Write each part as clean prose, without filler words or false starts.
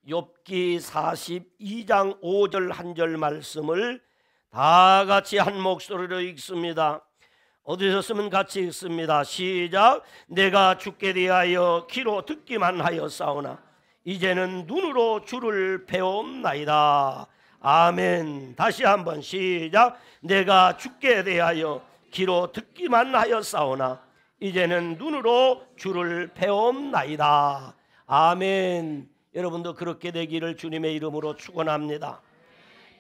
욥기 42장 5절 한 절 말씀을 다 같이 한 목소리로 읽습니다. 어디서 쓰면 같이 읽습니다. 시작. 내가 주께 대하여 귀로 듣기만 하였사오나 이제는 눈으로 주를 배움나이다. 아멘. 다시 한번 시작. 내가 주께 대하여 귀로 듣기만 하였사오나 이제는 눈으로 주를 배움나이다. 아멘. 여러분도 그렇게 되기를 주님의 이름으로 축원합니다.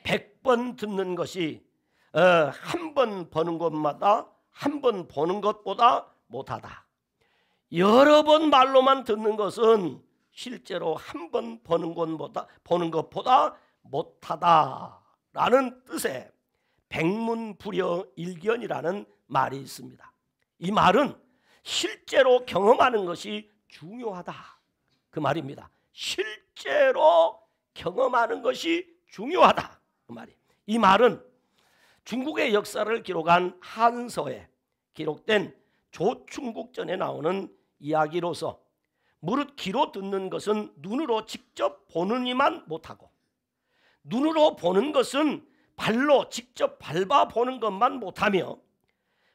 100번 듣는 것이 한 번 보는 것마다 한 번 보는 것보다 못하다. 여러 번 말로만 듣는 것은 실제로 한 번 보는 것보다 못하다라는 뜻의 백문불여일견이라는 말이 있습니다. 이 말은 실제로 경험하는 것이 중요하다 그 말입니다. 실제로 경험하는 것이 중요하다 그 말이. 이 말은 중국의 역사를 기록한 한서에 기록된 조충국전에 나오는 이야기로서 무릇 귀로 듣는 것은 눈으로 직접 보는 이만 못하고 눈으로 보는 것은 발로 직접 밟아보는 것만 못하며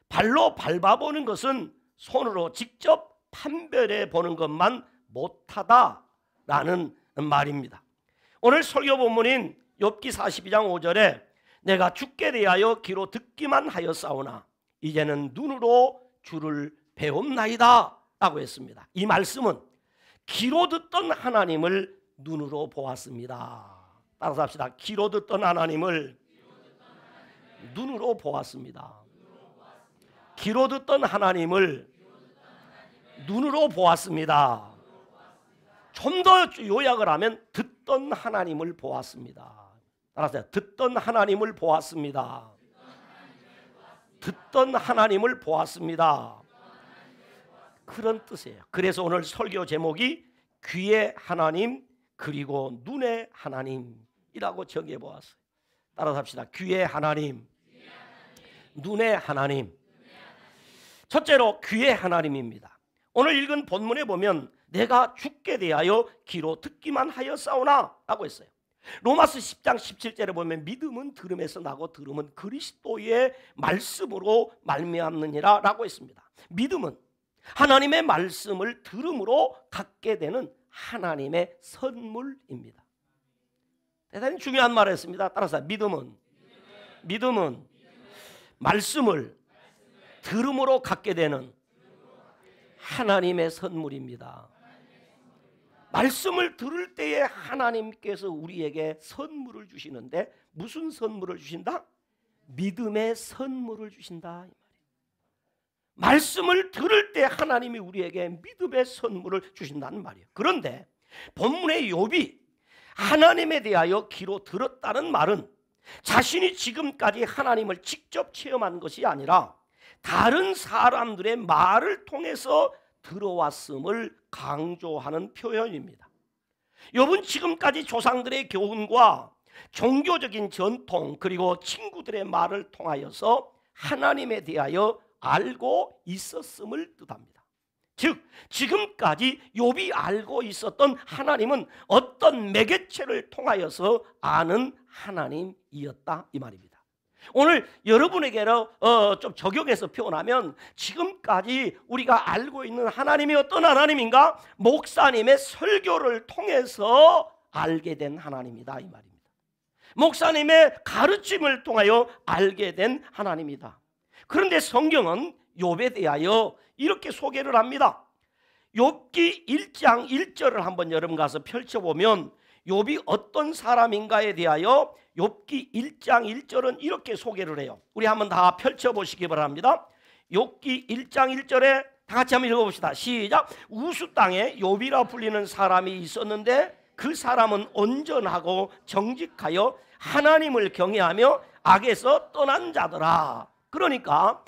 발로 밟아보는 것은 손으로 직접 판별해 보는 것만 못하다라는 말입니다. 오늘 설교 본문인 욥기 42장 5절에 내가 주께 대하여 귀로 듣기만 하였사오나 이제는 눈으로 주를 배움나이다 라고 했습니다. 이 말씀은 귀로 듣던 하나님을 눈으로 보았습니다. 따라서 합시다. 귀로 듣던 하나님을 눈으로 보았습니다. 귀로 듣던 하나님을 눈으로 보았습니다. 좀 더 요약을 하면 듣던 하나님을 보았습니다. 따라서 듣던 하나님을 보았습니다. 듣던 하나님을 보았습니다. 그런 뜻이에요. 그래서 오늘 설교 제목이 귀의 하나님 그리고 눈의 하나님이라고 정해 보았어요. 따라서 합시다. 귀의 하나님, 눈의 하나님. 첫째로 귀의 하나님입니다. 오늘 읽은 본문에 보면 내가 주께 대하여 귀로 듣기만 하였사오나 라고 했어요. 로마서 10장 17절에 보면 믿음은 들음에서 나고 들음은 그리스도의 말씀으로 말미암느니라 라고 했습니다. 믿음은 하나님의 말씀을 들음으로 갖게 되는 하나님의 선물입니다. 대단히 중요한 말을 했습니다. 따라서 믿음은 말씀을 들음으로 갖게 되는 하나님의 선물입니다. 말씀을 들을 때에 하나님께서 우리에게 선물을 주시는데 무슨 선물을 주신다? 믿음의 선물을 주신다 이 말이에요. 말씀을 들을 때 하나님이 우리에게 믿음의 선물을 주신다는 말이에요. 그런데 본문의 욥이 하나님에 대하여 귀로 들었다는 말은 자신이 지금까지 하나님을 직접 체험한 것이 아니라 다른 사람들의 말을 통해서 들어왔음을 강조하는 표현입니다. 욥은 지금까지 조상들의 교훈과 종교적인 전통 그리고 친구들의 말을 통하여서 하나님에 대하여 알고 있었음을 뜻합니다. 즉 지금까지 욥이 알고 있었던 하나님은 어떤 매개체를 통하여서 아는 하나님이었다 이 말입니다. 오늘 여러분에게로 좀 적용해서 표현하면 지금까지 우리가 알고 있는 하나님이 어떤 하나님인가? 목사님의 설교를 통해서 알게 된 하나님이다 이 말입니다. 목사님의 가르침을 통하여 알게 된 하나님이다. 그런데 성경은 욥에 대하여 이렇게 소개를 합니다. 욥기 1장 1절을 한번 여러분 가서 펼쳐보면 욥이 어떤 사람인가에 대하여 욥기 1장 1절은 이렇게 소개를 해요. 우리 한번 다 펼쳐보시기 바랍니다. 욥기 1장 1절에 다 같이 한번 읽어봅시다. 시작. 우수 땅에 욥이라 불리는 사람이 있었는데 그 사람은 온전하고 정직하여 하나님을 경외하며 악에서 떠난 자더라. 그러니까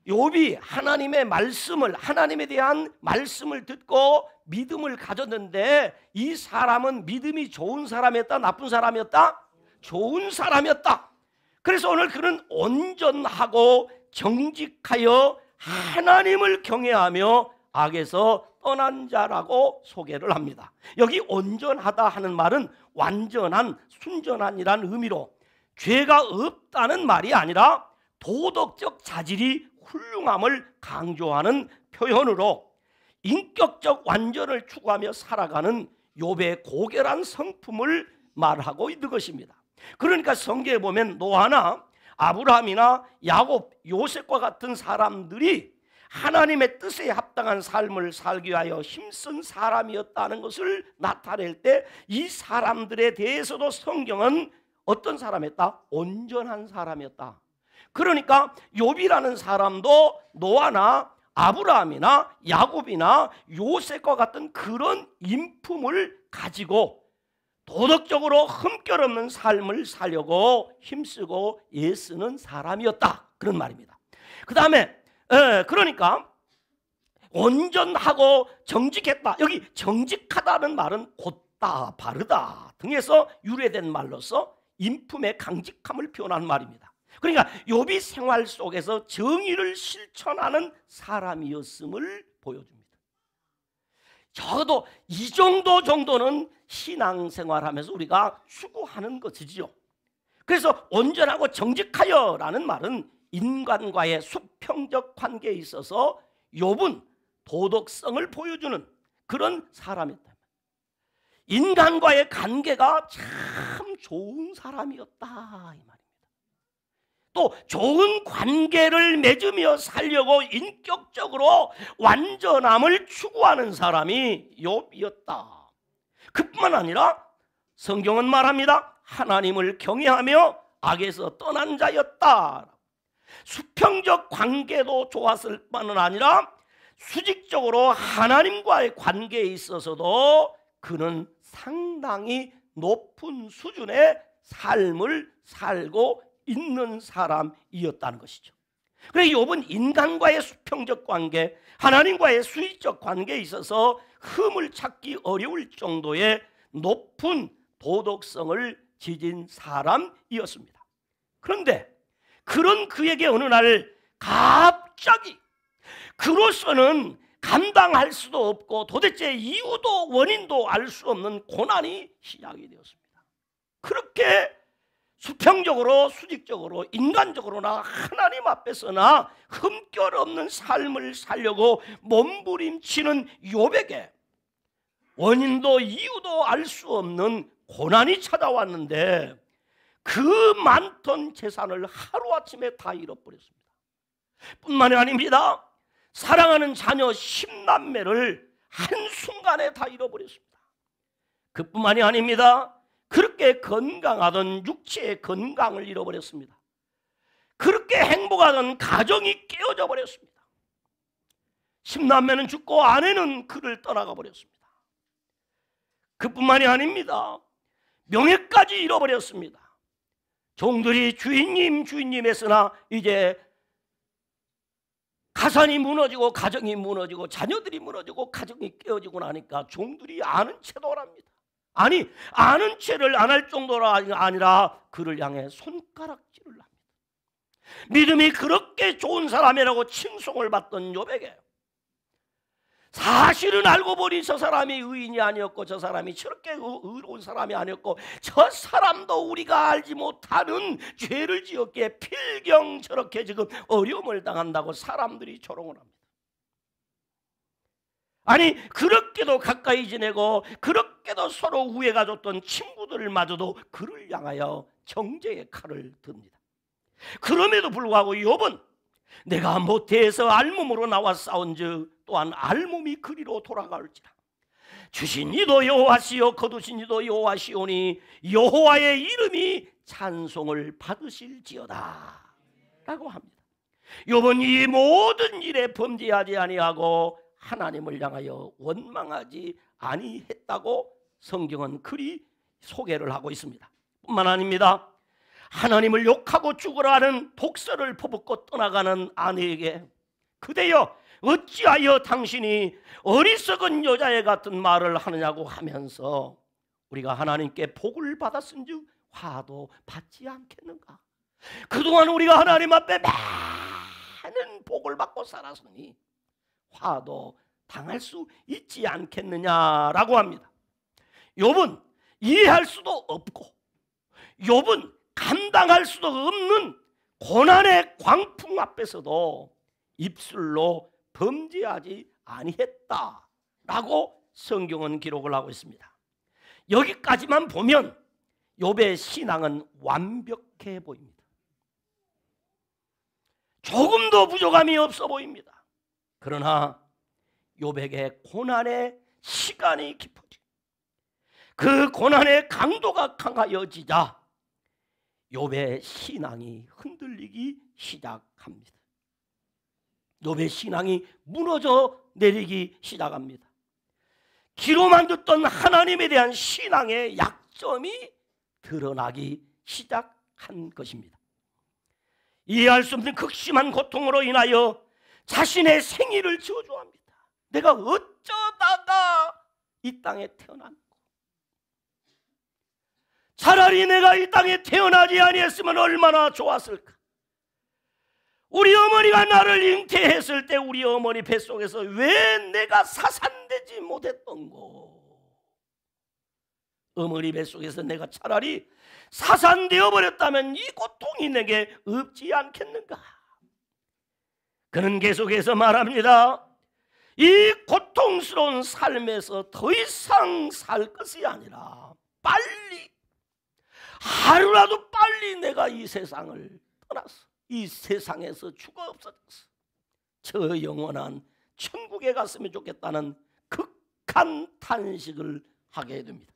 욥이 하나님의 말씀을, 하나님에 대한 말씀을 듣고 믿음을 가졌는데 이 사람은 믿음이 좋은 사람이었다, 나쁜 사람이었다? 좋은 사람이었다. 그래서 오늘 그는 온전하고 정직하여 하나님을 경외하며 악에서 떠난 자라고 소개를 합니다. 여기 온전하다 하는 말은 완전한, 순전한이라는 의미로 죄가 없다는 말이 아니라 도덕적 자질이 훌륭함을 강조하는 표현으로 인격적 완전을 추구하며 살아가는 욥의 고결한 성품을 말하고 있는 것입니다. 그러니까 성경에 보면 노아나 아브라함이나 야곱, 요셉과 같은 사람들이 하나님의 뜻에 합당한 삶을 살기 위하여 힘쓴 사람이었다는 것을 나타낼 때 이 사람들에 대해서도 성경은 어떤 사람이었다? 온전한 사람이었다. 그러니까 욥이라는 사람도 노아나 아브라함이나 야곱이나 요셉과 같은 그런 인품을 가지고 도덕적으로 흠결 없는 삶을 살려고 힘쓰고 애쓰는 사람이었다, 그런 말입니다. 그 다음에 그러니까 온전하고 정직했다. 여기 정직하다는 말은 곧다, 바르다 등에서 유래된 말로서 인품의 강직함을 표현한 말입니다. 그러니까 욥이 생활 속에서 정의를 실천하는 사람이었음을 보여줍니다. 적어도 이 정도는 신앙생활하면서 우리가 추구하는 것이지요. 그래서 온전하고 정직하여라는 말은 인간과의 수평적 관계에 있어서 욥은 도덕성을 보여주는 그런 사람이었다. 인간과의 관계가 참 좋은 사람이었다, 이 말입니다. 또 좋은 관계를 맺으며 살려고 인격적으로 완전함을 추구하는 사람이 욥이었다. 그뿐만 아니라 성경은 말합니다. 하나님을 경외하며 악에서 떠난 자였다. 수평적 관계도 좋았을 뿐만 아니라 수직적으로 하나님과의 관계에 있어서도 그는 상당히 높은 수준의 삶을 살고 있는 사람이었다는 것이죠. 그래서 욥은 인간과의 수평적 관계, 하나님과의 수직적 관계에 있어서 흠을 찾기 어려울 정도의 높은 도덕성을 지닌 사람이었습니다. 그런데 그런 그에게 어느 날 갑자기 그로서는 감당할 수도 없고 도대체 이유도 원인도 알 수 없는 고난이 시작이 되었습니다. 그렇게 수평적으로 수직적으로 인간적으로나 하나님 앞에서나 흠결 없는 삶을 살려고 몸부림치는 욥에게 원인도 이유도 알 수 없는 고난이 찾아왔는데 그 많던 재산을 하루아침에 다 잃어버렸습니다. 뿐만이 아닙니다. 사랑하는 자녀 10남매를 한순간에 다 잃어버렸습니다. 그뿐만이 아닙니다. 그렇게 건강하던 육체의 건강을 잃어버렸습니다. 그렇게 행복하던 가정이 깨어져 버렸습니다. 10남매는 죽고 아내는 그를 떠나가 버렸습니다. 그뿐만이 아닙니다. 명예까지 잃어버렸습니다. 종들이 주인님 했으나 이제 가산이 무너지고 가정이 무너지고 자녀들이 무너지고 가정이 깨어지고 나니까 종들이 아는 채도 합니다. 아니 아는 채를 안 할 정도가 아니라 그를 향해 손가락질을 합니다. 믿음이 그렇게 좋은 사람이라고 칭송을 받던 욥에게 사실은 알고 보니 저 사람이 의인이 아니었고 저 사람이 저렇게 의로운 사람이 아니었고 저 사람도 우리가 알지 못하는 죄를 지었기에 필경 저렇게 지금 어려움을 당한다고 사람들이 조롱을 합니다. 아니 그렇게도 가까이 지내고 그렇게도 서로 우애가 줬던 친구들마저도 그를 향하여 정죄의 칼을 듭니다. 그럼에도 불구하고 욥은 내가 모태에서 알몸으로 나와 싸운즉 또한 알몸이 그리로 돌아갈지라. 주신 이도 여호와시요 거두신 이도 여호와시오니 여호와의 이름이 찬송을 받으실지어다 라고 합니다. 욥은 이 모든 일에 범죄하지 아니하고 하나님을 향하여 원망하지 아니했다고 성경은 그리 소개를 하고 있습니다. 뿐만 아닙니다. 하나님을 욕하고 죽으라 하는 독설을 퍼붓고 떠나가는 아내에게 그대여 어찌하여 당신이 어리석은 여자애 같은 말을 하느냐고 하면서 우리가 하나님께 복을 받았은즉 화도 받지 않겠는가. 그동안 우리가 하나님 앞에 많은 복을 받고 살았으니 화도 당할 수 있지 않겠느냐라고 합니다. 욥은 이해할 수도 없고 욥은 감당할 수도 없는 고난의 광풍 앞에서도 입술로 범죄하지 아니했다라고 성경은 기록을 하고 있습니다. 여기까지만 보면 욥의 신앙은 완벽해 보입니다. 조금도 부족함이 없어 보입니다. 그러나 욥에게 고난의 시간이 깊어지고 그 고난의 강도가 강하여지자 욥의 신앙이 흔들리기 시작합니다. 욥의 신앙이 무너져 내리기 시작합니다. 귀로만 듣던 하나님에 대한 신앙의 약점이 드러나기 시작한 것입니다. 이해할 수 없는 극심한 고통으로 인하여 자신의 생일을 저주합니다. 내가 어쩌다가 이 땅에 태어났고, 차라리 내가 이 땅에 태어나지 아니했으면 얼마나 좋았을까. 우리 어머니가 나를 잉태했을 때 우리 어머니 뱃속에서 왜 내가 사산되지 못했던고. 어머니 뱃속에서 내가 차라리 사산되어 버렸다면 이 고통이 내게 없지 않겠는가. 그는 계속해서 말합니다. 이 고통스러운 삶에서 더 이상 살 것이 아니라 빨리, 하루라도 빨리 내가 이 세상을 떠나서 이 세상에서 죽어 없어졌어. 저 영원한 천국에 갔으면 좋겠다는 극한 탄식을 하게 됩니다.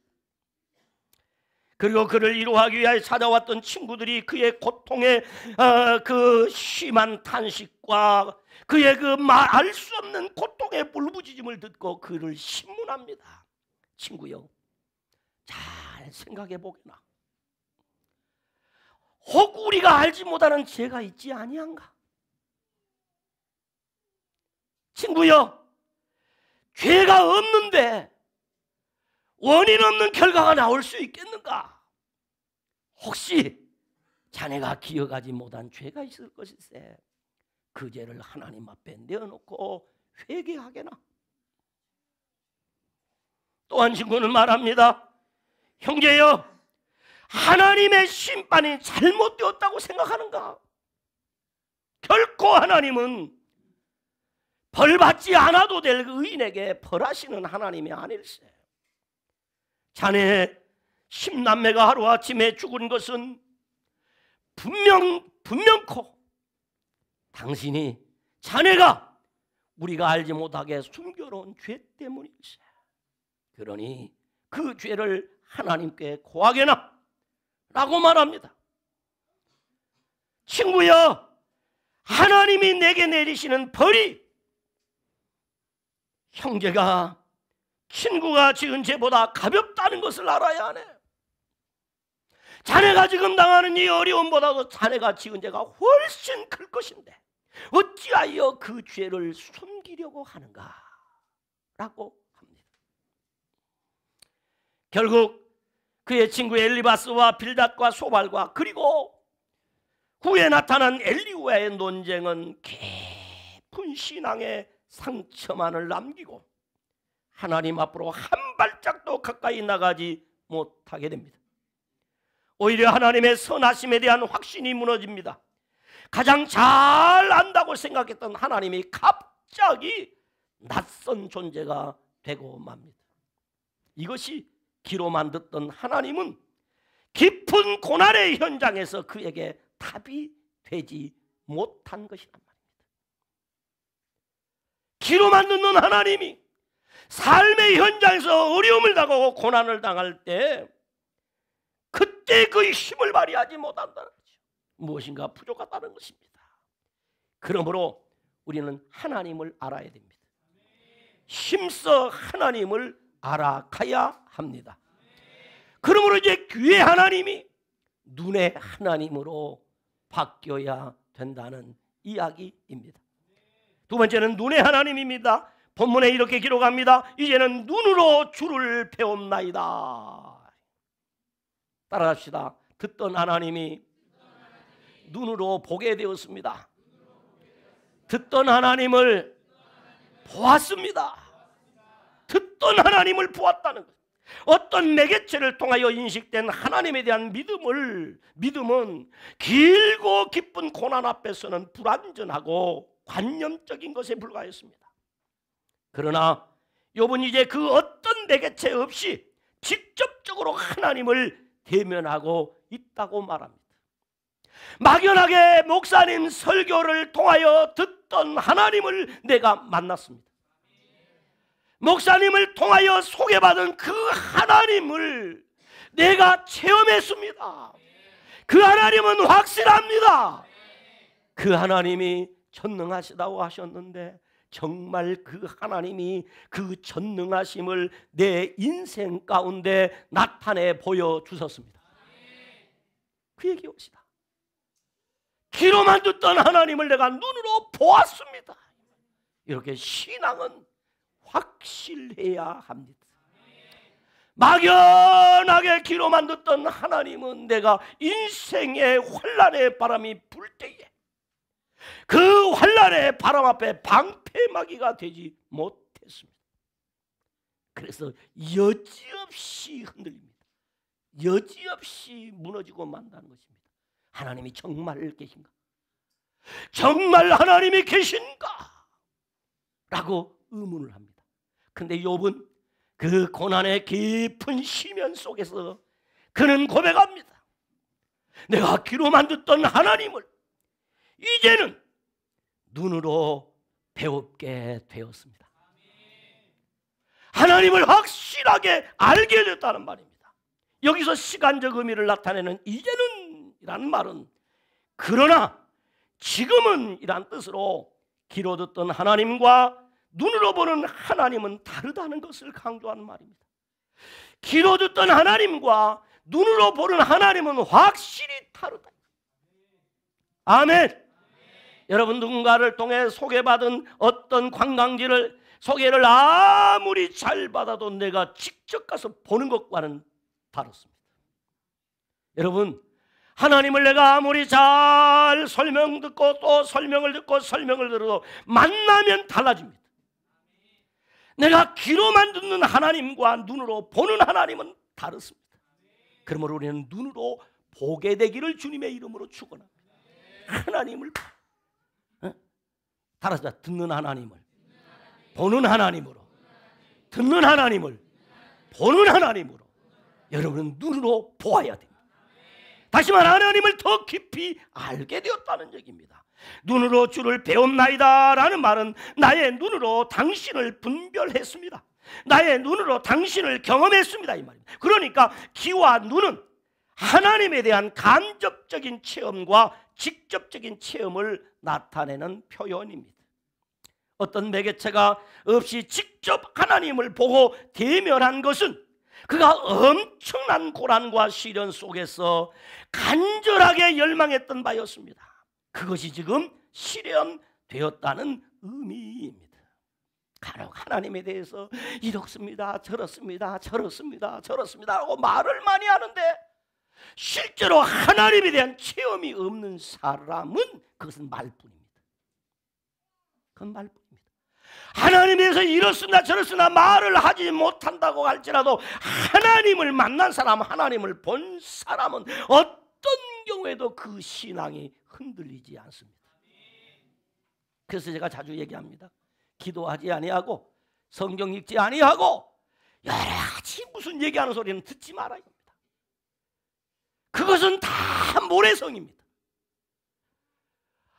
그리고 그를 위로하기 위하여 찾아왔던 친구들이 그의 고통의 그 심한 탄식과 그의 그 알 수 없는 고통의 울부짖음을 듣고 그를 신문합니다. 친구여, 잘 생각해 보게나. 혹 우리가 알지 못하는 죄가 있지 아니한가? 친구여, 죄가 없는데 원인 없는 결과가 나올 수 있겠는가? 혹시 자네가 기억하지 못한 죄가 있을 것일세. 그 죄를 하나님 앞에 내어놓고 회개하게나. 또한 친구는 말합니다. 형제여, 하나님의 심판이 잘못되었다고 생각하는가? 결코 하나님은 벌받지 않아도 될 의인에게 벌하시는 하나님이 아닐세. 자네 10남매가 하루아침에 죽은 것은 분명코 당신이 자네가 우리가 알지 못하게 숨겨놓은 죄 때문일세. 그러니 그 죄를 하나님께 고하게나 라고 말합니다. 친구여, 하나님이 내게 내리시는 벌이 형제가 친구가 지은 죄보다 가볍다는 것을 알아야 하네. 자네가 지금 당하는 이 어려움보다도 자네가 지은 죄가 훨씬 클 것인데 어찌하여 그 죄를 숨기려고 하는가? 라고 합니다. 결국 그의 친구 엘리바스와 빌닷과 소발과 그리고 후에 나타난 엘리후와의 논쟁은 깊은 신앙의 상처만을 남기고 하나님 앞으로 한 발짝도 가까이 나가지 못하게 됩니다. 오히려 하나님의 선하심에 대한 확신이 무너집니다. 가장 잘 안다고 생각했던 하나님이 갑자기 낯선 존재가 되고 맙니다. 이것이 귀로만 듣던 하나님은 깊은 고난의 현장에서 그에게 답이 되지 못한 것이란 말입니다. 귀로만 듣는 하나님이 삶의 현장에서 어려움을 당하고 고난을 당할 때 그때 그 힘을 발휘하지 못한다는 거죠. 무엇인가 부족하다는 것입니다. 그러므로 우리는 하나님을 알아야 됩니다. 힘써 하나님을 알아가야 합니다. 그러므로 이제 귀의 하나님이 눈의 하나님으로 바뀌어야 된다는 이야기입니다. 두 번째는 눈의 하나님입니다. 본문에 이렇게 기록합니다. 이제는 눈으로 주를 배움나이다. 따라합시다. 듣던 하나님이 눈으로 보게 되었습니다. 듣던 하나님을 보았습니다. 듣던 하나님을 보았다는 것. 어떤 매개체를 통하여 인식된 하나님에 대한 믿음은 길고 깊은 고난 앞에서는 불완전하고 관념적인 것에 불과했습니다. 그러나 욥은 이제 그 어떤 매개체 없이 직접적으로 하나님을 대면하고 있다고 말합니다. 막연하게 목사님 설교를 통하여 듣던 하나님을 내가 만났습니다. 목사님을 통하여 소개받은 그 하나님을 내가 체험했습니다. 그 하나님은 확실합니다. 그 하나님이 전능하시다고 하셨는데 정말 그 하나님이 그 전능하심을 내 인생 가운데 나타내 보여주셨습니다. 그 얘기입니다. 귀로만 듣던 하나님을 내가 눈으로 보았습니다. 이렇게 신앙은 확실해야 합니다. 막연하게 귀로만 듣던 하나님은 내가 인생의 환난의 바람이 불 때에 그 환난의 바람 앞에 방패막이가 되지 못했습니다. 그래서 여지없이 흔들립니다. 여지없이 무너지고 만다는 것입니다. 하나님이 정말 계신가? 정말 하나님이 계신가? 라고 의문을 합니다. 근데 욥은 그 고난의 깊은 시면 속에서 그는 고백합니다. 내가 귀로만 듣던 하나님을 이제는 눈으로 배웁게 되었습니다. 하나님을 확실하게 알게 됐다는 말입니다. 여기서 시간적 의미를 나타내는 이제는 이라는 말은 그러나 지금은 이란 뜻으로 귀로 듣던 하나님과 눈으로 보는 하나님은 다르다는 것을 강조하는 말입니다. 귀로 듣던 하나님과 눈으로 보는 하나님은 확실히 다르다. 아멘. 여러분 누군가를 통해 소개받은 어떤 관광지를 소개를 아무리 잘 받아도 내가 직접 가서 보는 것과는 다릅니다. 여러분 하나님을 내가 아무리 잘 설명 듣고 또 설명을 듣고 설명을 들어도 만나면 달라집니다. 내가 귀로만 듣는 하나님과 눈으로 보는 하나님은 다릅니다. 그러므로 우리는 눈으로 보게 되기를 주님의 이름으로 축원합니다. 하나님을 따라서 듣는 하나님을 보는 하나님으로 듣는 하나님을 보는 하나님으로 여러분은 눈으로 보아야 됩니다. 다시 말해 하나님을 더 깊이 알게 되었다는 얘기입니다. 눈으로 주를 배웠나이다 라는 말은 나의 눈으로 당신을 분별했습니다. 나의 눈으로 당신을 경험했습니다 이 말입니다. 그러니까 귀와 눈은 하나님에 대한 간접적인 체험과 직접적인 체험을 나타내는 표현입니다. 어떤 매개체가 없이 직접 하나님을 보고 대면한 것은 그가 엄청난 고난과 시련 속에서 간절하게 열망했던 바였습니다. 그것이 지금 실현되었다는 의미입니다. 간혹 하나님에 대해서 이렇습니다 저렇습니다 저렇습니다 저렇습니다 하고 말을 많이 하는데 실제로 하나님에 대한 체험이 없는 사람은 그것은 말뿐입니다. 그건 말뿐입니다. 하나님에 대해서 이렇습니다 저렇습니다 말을 하지 못한다고 할지라도 하나님을 만난 사람, 하나님을 본 사람은 어떤 경우에도 그 신앙이 흔들리지 않습니다. 그래서 제가 자주 얘기합니다. 기도하지 아니하고 성경 읽지 아니하고 여러 가지 무슨 얘기하는 소리는 듣지 말아야 합니다. 그것은 다 모래성입니다.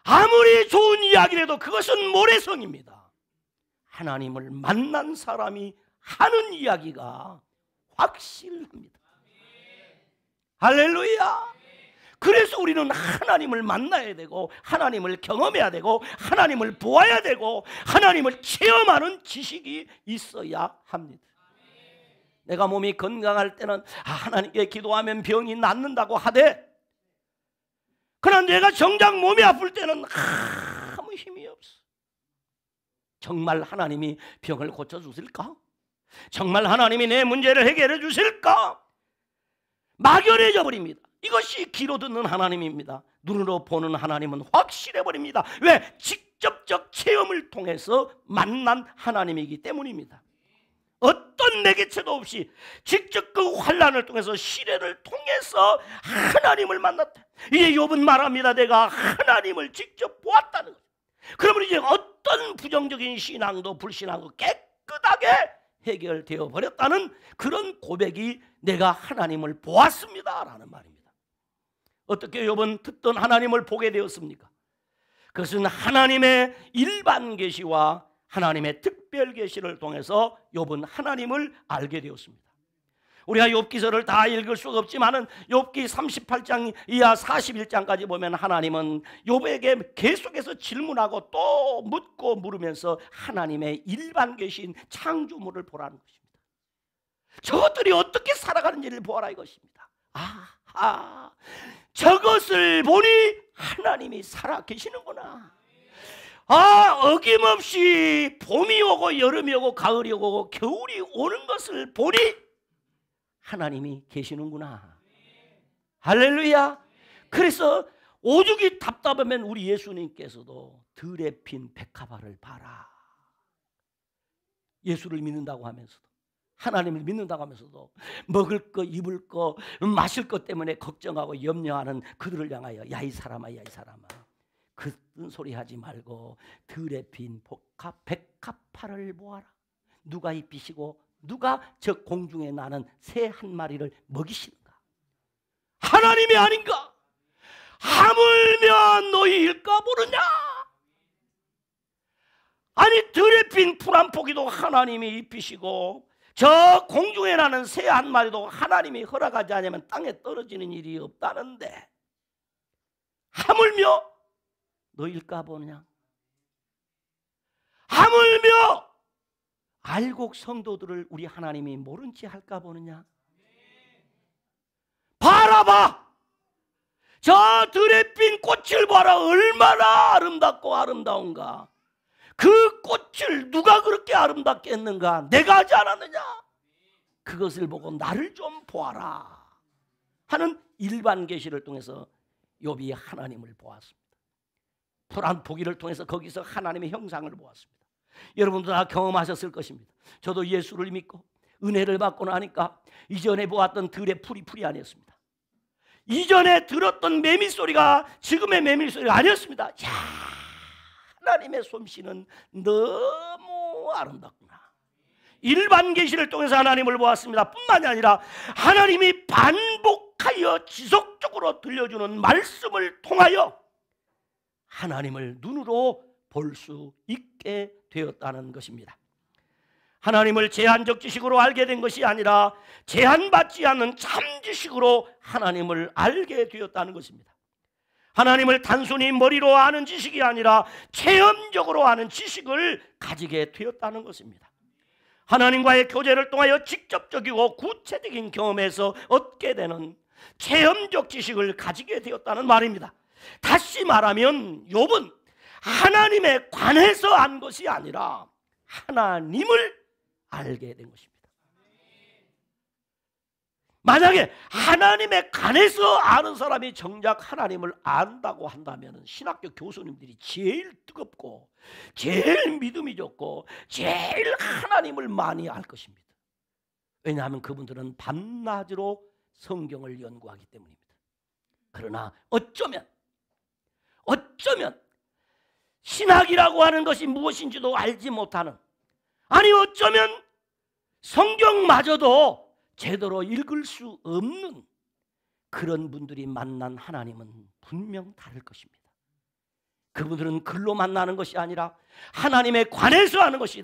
아무리 좋은 이야기라도 그것은 모래성입니다. 하나님을 만난 사람이 하는 이야기가 확실합니다. 할렐루야. 그래서 우리는 하나님을 만나야 되고 하나님을 경험해야 되고 하나님을 보아야 되고 하나님을 체험하는 지식이 있어야 합니다. 내가 몸이 건강할 때는 하나님께 기도하면 병이 낫는다고 하되 그러나 내가 정작 몸이 아플 때는 아무 힘이 없어. 정말 하나님이 병을 고쳐주실까? 정말 하나님이 내 문제를 해결해 주실까? 막연해져 버립니다. 이것이 귀로 듣는 하나님입니다. 눈으로 보는 하나님은 확실해 버립니다. 왜? 직접적 체험을 통해서 만난 하나님이기 때문입니다. 어떤 매개체도 없이 직접 그 환난을 통해서 시련을 통해서 하나님을 만났다. 이제 욥은 말합니다. 내가 하나님을 직접 보았다는 거예요. 그러면 이제 어떤 부정적인 신앙도 불신앙도 깨끗하게 해결되어 버렸다는 그런 고백이 내가 하나님을 보았습니다 라는 말입니다. 어떻게 욥은 듣던 하나님을 보게 되었습니까? 그것은 하나님의 일반 계시와 하나님의 특별 계시를 통해서 욥은 하나님을 알게 되었습니다. 우리가 욥기서를 다 읽을 수가 없지만은 욥기 38장 이하 41장까지 보면 하나님은 욥에게 계속해서 질문하고 또 묻고 물으면서 하나님의 일반 계신 창조물을 보라는 것입니다. 저것들이 어떻게 살아가는지를 보아라 이것입니다. 아하, 저것을 보니 하나님이 살아 계시는구나. 어김없이 봄이 오고 여름이 오고 가을이 오고 겨울이 오는 것을 보니 하나님이 계시는구나. 할렐루야. 그래서 오죽이 답답하면 우리 예수님께서도 들에 핀 백합화를 봐라. 예수를 믿는다고 하면서도, 하나님을 믿는다고 하면서도 먹을 거 입을 거 마실 것 때문에 걱정하고 염려하는 그들을 향하여 야 이 사람아 야 이 사람아 그런 소리 하지 말고 들에 핀 백합화를 보아라. 누가 입히시고 누가 저 공중에 나는 새 한 마리를 먹이시는가? 하나님이 아닌가? 하물며 너희일까 모르냐? 아니 들에 핀 풀 한 포기도 하나님이 입히시고 저 공중에 나는 새 한 마리도 하나님이 허락하지 않으면 땅에 떨어지는 일이 없다는데 하물며 너희일까 보느냐? 하물며 알곡 성도들을 우리 하나님이 모른 채 할까 보느냐? 바라봐! 저 들에 핀 꽃을 봐라. 얼마나 아름답고 아름다운가. 그 꽃을 누가 그렇게 아름답게 했는가? 내가 하지 않았느냐? 그것을 보고 나를 좀 보아라 하는 일반 계시를 통해서 욥이 하나님을 보았습니다. 풀 한 포기를 통해서 거기서 하나님의 형상을 보았습니다. 여러분도 다 경험하셨을 것입니다. 저도 예수를 믿고 은혜를 받고 나니까 이전에 보았던 들의 풀이 아니었습니다. 이전에 들었던 매미 소리가 지금의 매미 소리가 아니었습니다. 야, 하나님의 솜씨는 너무 아름답구나. 일반 계시를 통해서 하나님을 보았습니다. 뿐만이 아니라 하나님이 반복하여 지속적으로 들려주는 말씀을 통하여 하나님을 눈으로 볼 수 있게 되었다는 것입니다. 하나님을 제한적 지식으로 알게 된 것이 아니라 제한받지 않는 참 지식으로 하나님을 알게 되었다는 것입니다. 하나님을 단순히 머리로 아는 지식이 아니라 체험적으로 아는 지식을 가지게 되었다는 것입니다. 하나님과의 교제를 통하여 직접적이고 구체적인 경험에서 얻게 되는 체험적 지식을 가지게 되었다는 말입니다. 다시 말하면 욥은 하나님에 관해서 안 것이 아니라 하나님을 알게 된 것입니다. 만약에 하나님에 관해서 아는 사람이 정작 하나님을 안다고 한다면 신학교 교수님들이 제일 뜨겁고 제일 믿음이 좋고 제일 하나님을 많이 알 것입니다. 왜냐하면 그분들은 밤낮으로 성경을 연구하기 때문입니다. 그러나 어쩌면 신학이라고 하는 것이 무엇인지도 알지 못하는, 아니 어쩌면 성경마저도 제대로 읽을 수 없는 그런 분들이 만난 하나님은 분명 다를 것입니다. 그분들은 글로 만나는 것이 아니라 하나님에 관해서 아는 것이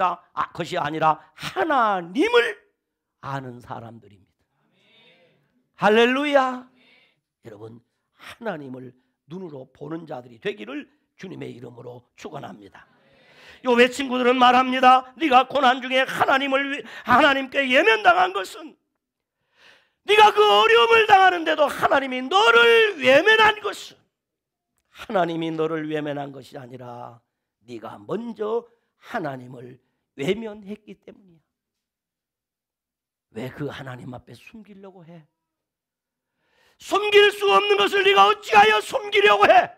아니라 하나님을 아는 사람들입니다. 할렐루야. 여러분, 하나님을 눈으로 보는 자들이 되기를 주님의 이름으로 축원합니다. 욥의 친구들은 말합니다. 네가 고난 중에 하나님께 예면당한 것은, 네가 그 어려움을 당하는데도 하나님이 너를 외면한 것은, 하나님이 너를 외면한 것이 아니라 네가 먼저 하나님을 외면했기 때문이야. 왜 그 하나님 앞에 숨기려고 해? 숨길 수 없는 것을 네가 어찌하여 숨기려고 해?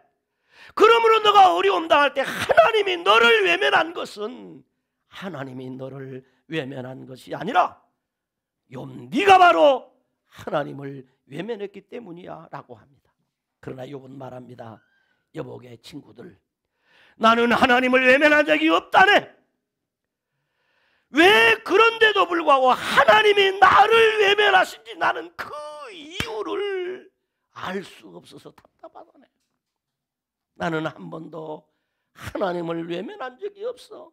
그러므로 너가 어려움 당할 때 하나님이 너를 외면한 것은 하나님이 너를 외면한 것이 아니라 욥 네가 바로 하나님을 외면했기 때문이야 라고 합니다. 그러나 욥은 말합니다. 여보게 친구들, 나는 하나님을 외면한 적이 없다네. 왜 그런데도 불구하고 하나님이 나를 외면하신지 나는 그 이유를 알 수 없어서 답답하다네. 나는 한 번도 하나님을 외면한 적이 없어.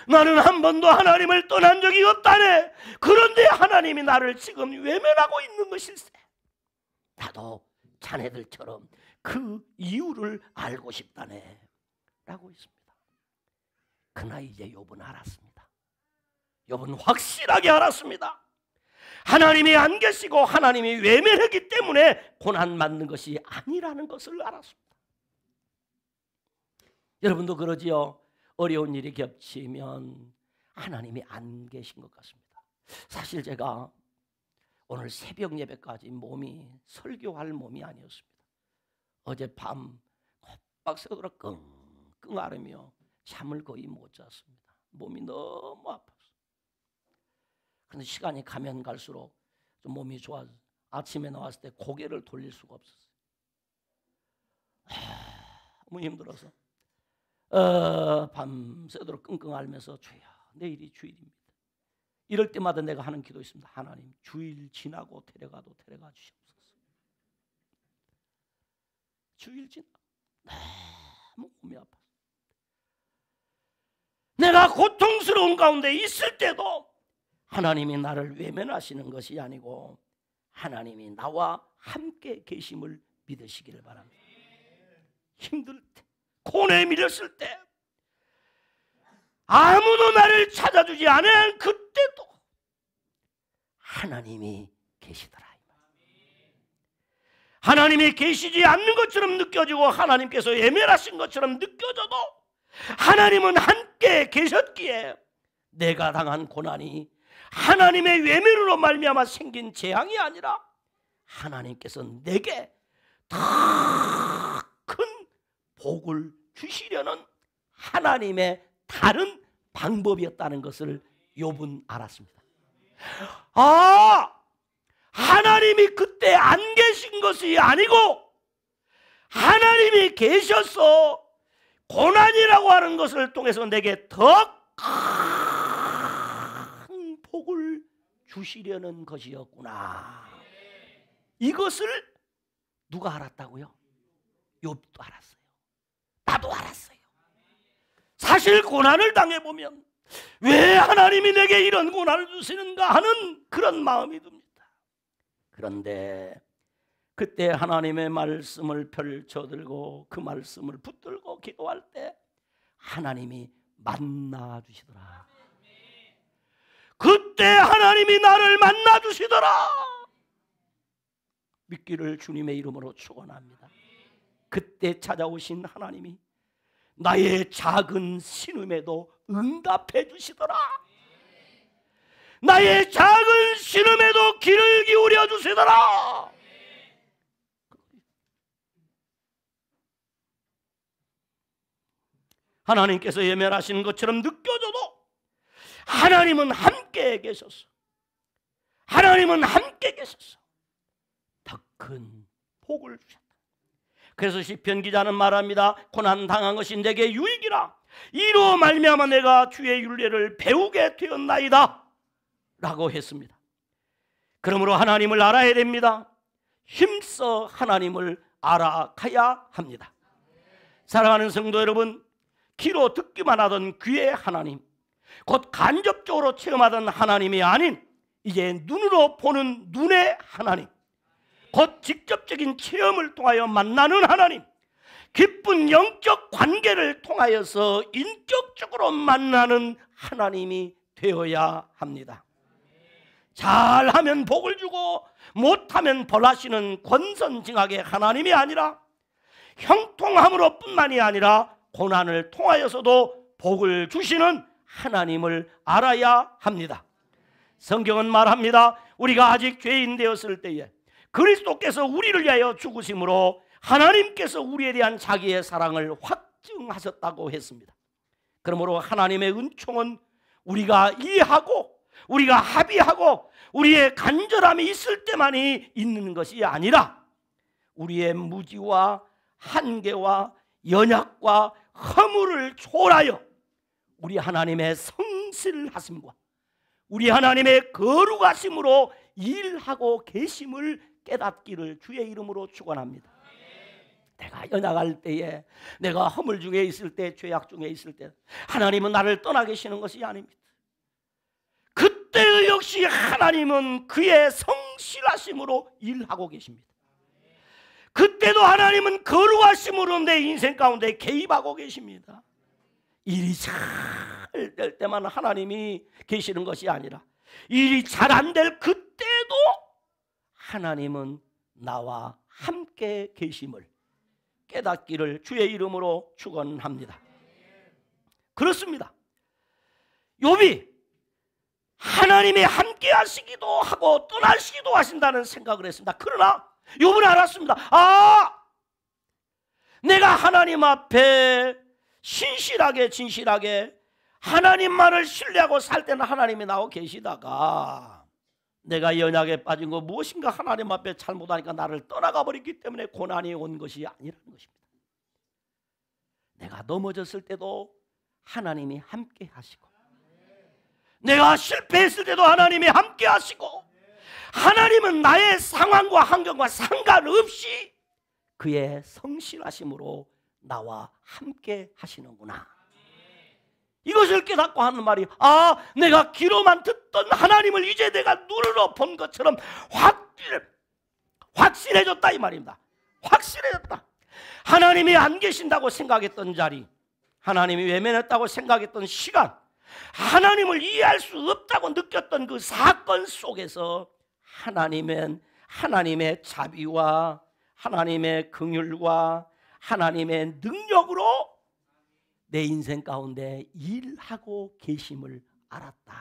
나는 한 번도 하나님을 떠난 적이 없다네. 그런데 하나님이 나를 지금 외면하고 있는 것일세. 나도 자네들처럼 그 이유를 알고 싶다네 라고 했습니다. 그러나 이제 욥은 알았습니다. 욥은 확실하게 알았습니다. 하나님이 안 계시고 하나님이 외면했기 때문에 고난받는 것이 아니라는 것을 알았습니다. 여러분도 그러지요? 어려운 일이 겹치면 하나님이 안 계신 것 같습니다. 사실 제가 오늘 새벽 예배까지 몸이 설교할 몸이 아니었습니다. 어젯밤 콧박 새도록 끙끙 앓으며 잠을 거의 못 잤습니다. 몸이 너무 아팠어요. 그런데 시간이 가면 갈수록 좀 몸이 좋아져. 아침에 나왔을 때 고개를 돌릴 수가 없었어요. 너무 힘들어서 밤새도록 끙끙 앓면서 주여 내일이 주일입니다. 이럴 때마다 내가 하는 기도 있습니다. 하나님 주일 지나고 데려가도 데려가 주시옵소서. 주일 지나 너무 몸이 아파서 내가 고통스러운 가운데 있을 때도 하나님이 나를 외면하시는 것이 아니고 하나님이 나와 함께 계심을 믿으시기를 바랍니다. 힘들 때, 고뇌에 밀렸을 때, 아무도 나를 찾아주지 않은 그때도 하나님이 계시더라. 하나님이 계시지 않는 것처럼 느껴지고 하나님께서 외면하신 것처럼 느껴져도 하나님은 함께 계셨기에 내가 당한 고난이 하나님의 외면으로 말미암아 생긴 재앙이 아니라 하나님께서 내게 더 큰 복을 주시려는 하나님의 다른 방법이었다는 것을 욥은 알았습니다. 하나님이 그때 안 계신 것이 아니고 하나님이 계셔서 고난이라고 하는 것을 통해서 내게 더 큰 복을 주시려는 것이었구나. 이것을 누가 알았다고요? 욥도 알았어요. 나도 알았어요. 사실 고난을 당해보면 왜 하나님이 내게 이런 고난을 주시는가 하는 그런 마음이 듭니다. 그런데 그때 하나님의 말씀을 펼쳐들고 그 말씀을 붙들고 기도할 때 하나님이 만나 주시더라. 그때 하나님이 나를 만나 주시더라. 믿기를 주님의 이름으로 축원합니다. 그때 찾아오신 하나님이 나의 작은 신음에도 응답해 주시더라. 나의 작은 신음에도 귀를 기울여 주시더라. 하나님께서 외면하시는 것처럼 느껴져도 하나님은 함께 계셨어. 하나님은 함께 계셨어. 더 큰 복을 주셨다. 그래서 시편 기자는 말합니다. 고난 당한 것이 내게 유익이라. 이로 말미암아 내가 주의 율례를 배우게 되었나이다 라고 했습니다. 그러므로 하나님을 알아야 됩니다. 힘써 하나님을 알아가야 합니다. 사랑하는 성도 여러분, 귀로 듣기만 하던 귀의 하나님, 곧 간접적으로 체험하던 하나님이 아닌 이제 눈으로 보는 눈의 하나님, 곧 직접적인 체험을 통하여 만나는 하나님, 깊은 영적 관계를 통하여서 인격적으로 만나는 하나님이 되어야 합니다. 잘하면 복을 주고 못하면 벌하시는 권선징악의 하나님이 아니라 형통함으로 뿐만이 아니라 고난을 통하여서도 복을 주시는 하나님을 알아야 합니다. 성경은 말합니다. 우리가 아직 죄인 되었을 때에 그리스도께서 우리를 위하여 죽으심으로 하나님께서 우리에 대한 자기의 사랑을 확증하셨다고 했습니다. 그러므로 하나님의 은총은 우리가 이해하고 우리가 합의하고 우리의 간절함이 있을 때만이 있는 것이 아니라 우리의 무지와 한계와 연약과 허물을 초월하여 우리 하나님의 성실하심과 우리 하나님의 거룩하심으로 일하고 계심을 깨닫기를 주의 이름으로 축원합니다. 내가 연약할 때에, 내가 허물 중에 있을 때, 죄악 중에 있을 때 하나님은 나를 떠나 계시는 것이 아닙니다. 그때 역시 하나님은 그의 성실하심으로 일하고 계십니다. 그때도 하나님은 거룩하심으로 내 인생 가운데 개입하고 계십니다. 일이 잘 될 때만 하나님이 계시는 것이 아니라 일이 잘 안 될 그때도 하나님은 나와 함께 계심을 깨닫기를 주의 이름으로 축원합니다. 그렇습니다. 욥이 하나님이 함께 하시기도 하고 떠나시기도 하신다는 생각을 했습니다. 그러나 욥은 알았습니다. 내가 하나님 앞에 신실하게 진실하게 하나님만을 신뢰하고 살 때는 하나님이 나와 계시다가 내가 연약에 빠진 거 무엇인가 하나님 앞에 잘못하니까 나를 떠나가 버렸기 때문에 고난이 온 것이 아니라는 것입니다. 내가 넘어졌을 때도 하나님이 함께 하시고 내가 실패했을 때도 하나님이 함께 하시고 하나님은 나의 상황과 환경과 상관없이 그의 성실하심으로 나와 함께 하시는구나. 이것을 깨닫고 하는 말이 내가 귀로만 듣던 하나님을 이제 내가 눈으로 본 것처럼 확실해졌다 이 말입니다. 확실해졌다. 하나님이 안 계신다고 생각했던 자리, 하나님이 외면했다고 생각했던 시간, 하나님을 이해할 수 없다고 느꼈던 그 사건 속에서 하나님의 자비와 하나님의 긍휼과 하나님의 능력으로 내 인생 가운데 일하고 계심을 알았다.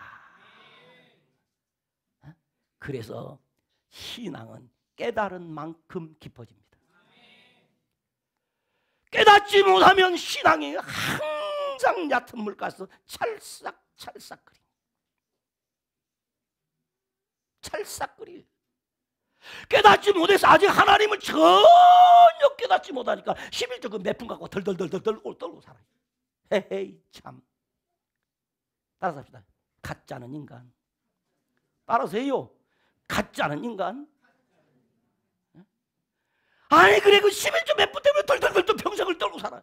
그래서 신앙은 깨달은 만큼 깊어집니다. 깨닫지 못하면 신앙이 항상 얕은 물가에서 찰싹거리. 깨닫지 못해서 아직 하나님을 전혀 깨닫지 못하니까 11조 그 몇 푼 갖고 덜덜덜 떨고 살아요. 헤헤이 참. 따라서 합시다. 가짜는 인간. 따라서 해요. 가짜는 인간. 아니 그래 그 11조 몇 푼 때문에 덜덜덜 평생을 떨고 살아.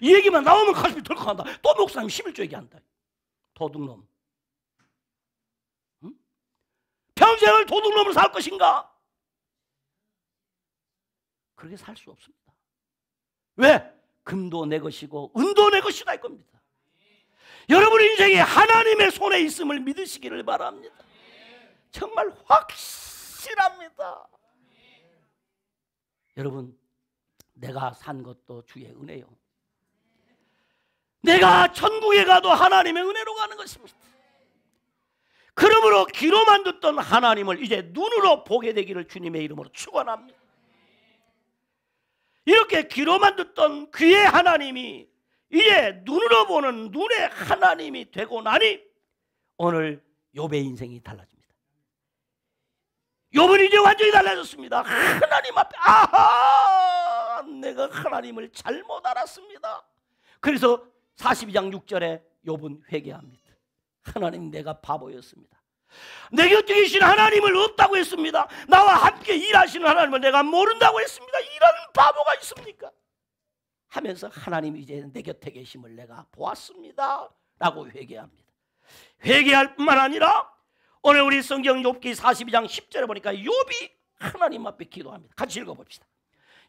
이 얘기만 나오면 가슴이 덜컥한다. 또 목사님 11조 얘기한다. 도둑놈. 응? 평생을 도둑놈으로 살 것인가? 그렇게 살 수 없습니다. 왜? 금도 내 것이고 은도 내 것이다 이 겁니다. 여러분 인생이 하나님의 손에 있음을 믿으시기를 바랍니다. 정말 확실합니다. 여러분 내가 산 것도 주의 은혜요. 내가 천국에 가도 하나님의 은혜로 가는 것입니다. 그러므로 귀로만 듣던 하나님을 이제 눈으로 보게 되기를 주님의 이름으로 축원합니다. 이렇게 귀로만 듣던 귀의 하나님이 이제 눈으로 보는 눈의 하나님이 되고 나니 오늘 욥의 인생이 달라집니다. 욥은 이제 완전히 달라졌습니다. 하나님 앞에 내가 하나님을 잘못 알았습니다. 그래서 42장 6절에 욥은 회개합니다. 하나님 내가 바보였습니다. 내 곁에 계신 하나님을 없다고 했습니다. 나와 함께 일하시는 하나님을 내가 모른다고 했습니다. 이런 바보가 있습니까? 하면서 하나님이 이제 내 곁에 계심을 내가 보았습니다 라고 회개합니다. 회개할 뿐만 아니라 오늘 우리 성경 욥기 42장 10절에 보니까 욥이 하나님 앞에 기도합니다. 같이 읽어봅시다.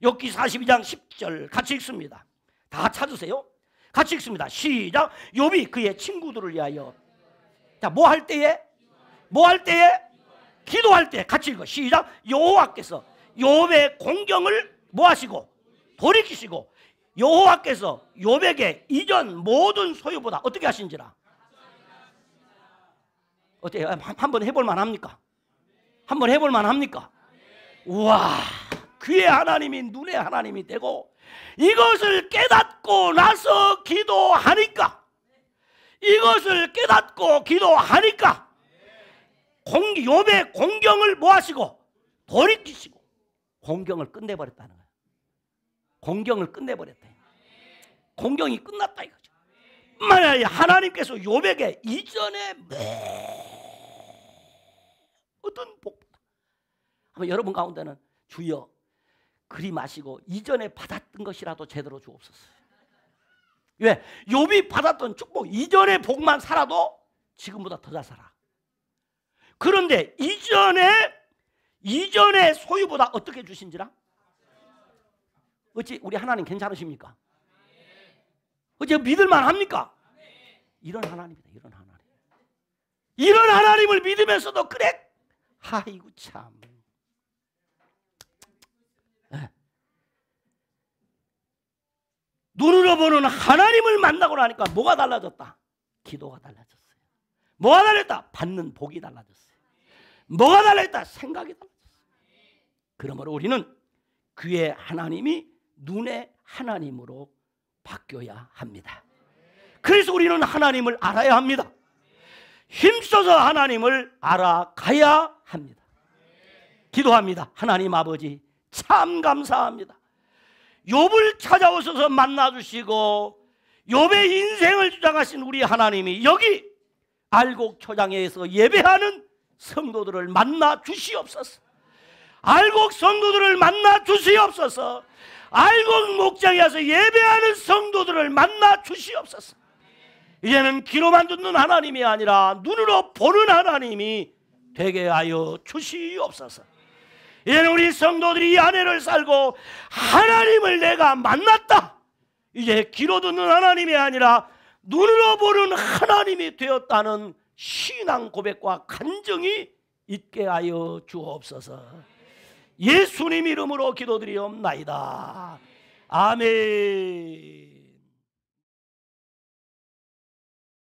욥기 42장 10절 같이 읽습니다. 다 찾으세요. 같이 읽습니다. 시작. 욥이 그의 친구들을 위하여 자, 뭐 할 때에? 기도할 때. 같이 읽어. 시작. 여호와께서 욥의 공경을 뭐 하시고? 돌이키시고 여호와께서 욥에게 이전 모든 소유보다 어떻게 하신지라? 어때요? 한번 해볼 만합니까? 한번 해볼 만합니까? 우와, 귀의 하나님이 눈의 하나님이 되고 이것을 깨닫고 나서 기도하니까 이것을 깨닫고 기도하니까 욥의 공경을 뭐 하시고 돌이키시고 공경을 끝내버렸다는 거예요. 공경을 끝내버렸다. 공경이 끝났다 이거죠. 만약에 하나님께서 욥에게 이전에 어떤 복보다 아마 여러분 가운데는 주여 그리 마시고 이전에 받았던 것이라도 제대로 주옵소서. 왜? 욥이 받았던 축복 이전의 복만 살아도 지금보다 더 잘 살아. 그런데 이전의 소유보다 어떻게 주신지라? 어찌 우리 하나님 괜찮으십니까? 어찌 믿을만 합니까? 이런 하나님이다. 이런 하나님. 이런 하나님을 믿으면서도 그래. 아이고 참. 눈으로 보는 하나님을 만나고 나니까 뭐가 달라졌다? 기도가 달라졌어요. 뭐가 달랐다? 받는 복이 달라졌어요. 뭐가 달랐다? 생각이 달라졌어요. 그러므로 우리는 귀의 하나님이 눈의 하나님으로 바뀌어야 합니다. 그래서 우리는 하나님을 알아야 합니다. 힘써서 하나님을 알아가야 합니다. 기도합니다. 하나님 아버지 참 감사합니다. 욥을 찾아오셔서 만나주시고 욥의 인생을 주장하신 우리 하나님이 여기 알곡 초장에서 예배하는 성도들을 만나 주시옵소서. 알곡 성도들을 만나 주시옵소서. 알곡 목장에 와서 예배하는 성도들을 만나 주시옵소서. 이제는 귀로만 듣는 하나님이 아니라 눈으로 보는 하나님이 되게 하여 주시옵소서. 이제는 우리 성도들이 이 안에를 살고 하나님을 내가 만났다. 이제 귀로 듣는 하나님이 아니라 눈으로 보는 하나님이 되었다는 신앙 고백과 간증이 있게 하여 주옵소서. 예수님 이름으로 기도드리옵나이다. 아멘.